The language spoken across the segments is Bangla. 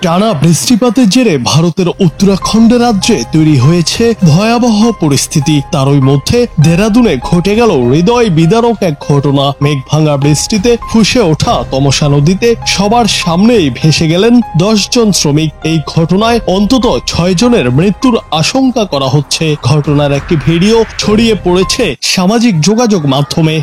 টানা বৃষ্টিপাতের জেরে ভারতের উত্তরাখণ্ড রাজ্যে তৈরি হয়েছে ভয়াবহ পরিস্থিতি। তারই মধ্যে দেরাদুনে ঘটে গেল হৃদয় বিদারক এক ঘটনা। মেঘ ভাঙা বৃষ্টিতে ফুঁসে ওঠা তমসা নদীতে সবার সামনেই ভেসে গেলেন 10 জন শ্রমিক। এই ঘটনায় অন্তত 6 জনের মৃত্যুর আশঙ্কা করা হচ্ছে। ঘটনার একটি ভিডিও ছড়িয়ে পড়েছে সামাজিক যোগাযোগ মাধ্যমে।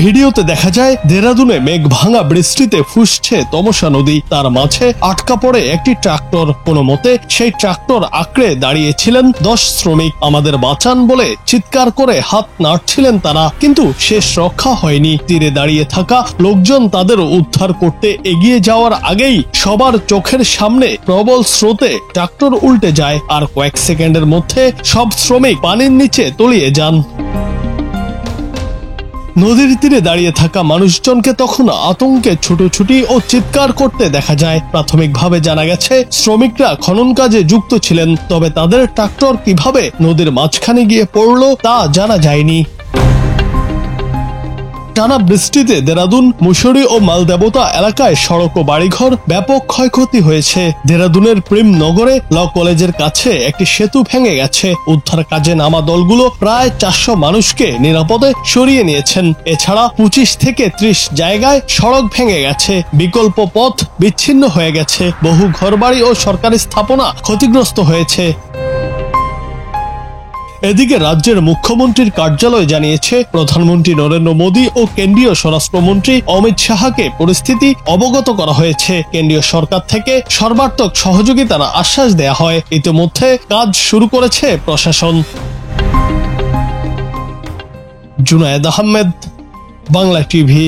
ভিডিওতে দেখা যায় দেরাদুনে মেঘ ভাঙা বৃষ্টিতে ফুঁসছে তমসা নদী। তার মাঝে আটকা পড়ে একটি ট্রাক্টর। কোনো মতে সেই ট্রাক্টর আঁকড়ে দাঁড়িয়েছিলেন 10 শ্রমিক। আমাদের বাঁচান বলে চিৎকার করে হাত নাড়ছিলেন তারা, কিন্তু শেষ রক্ষা হয়নি। তীরে দাঁড়িয়ে থাকা লোকজন তাদের উদ্ধার করতে এগিয়ে যাওয়ার আগেই সবার চোখের সামনে প্রবল স্রোতে ট্রাক্টর উল্টে যায়, আর কয়েক সেকেন্ডের মধ্যে সব শ্রমিক পানির নিচে তলিয়ে যান। নদীর তীরে দাঁড়িয়ে থাকা মানুষজনকে তখন আতঙ্কে ছুটোছুটি ও চিৎকার করতে দেখা যায়। প্রাথমিকভাবে জানা গেছে শ্রমিকরা খনন কাজে যুক্ত ছিলেন, তবে তাদের ট্রাক্টর কিভাবে নদীর মাঝখানে গিয়ে পড়ল তা জানা যায়নি। টানা বৃষ্টিতে দেরাদুন, মুসুরি ও মালদেবতা এলাকায় সড়ক ও বাড়িঘর ব্যাপক ক্ষয়ক্ষতি হয়েছে। দেরাদুনের প্রেম নগরে ল কলেজের কাছে একটি সেতু ভেঙে গেছে। উদ্ধার কাজে নামা দলগুলো প্রায় 400 মানুষকে নিরাপদে সরিয়ে নিয়েছেন। এছাড়া 25 থেকে 30 জায়গায় সড়ক ভেঙে গেছে, বিকল্প পথ বিচ্ছিন্ন হয়ে গেছে, বহু ঘরবাড়ি ও সরকারি স্থাপনা ক্ষতিগ্রস্ত হয়েছে। এদিকে রাজ্যের মুখ্যমন্ত্রীর কার্যালয় জানিয়েছে, প্রধানমন্ত্রী নরেন্দ্র মোদী ও কেন্দ্রীয় স্বরাষ্ট্রমন্ত্রী অমিত শাহকে পরিস্থিতি অবগত করা হয়েছে। কেন্দ্রীয় সরকার থেকে সর্বাত্মক সহযোগিতার আশ্বাস দেয়া হয়। ইতিমধ্যে কাজ শুরু করেছে প্রশাসন। জুনায়েদ আহমেদ, বাংলা টিভি।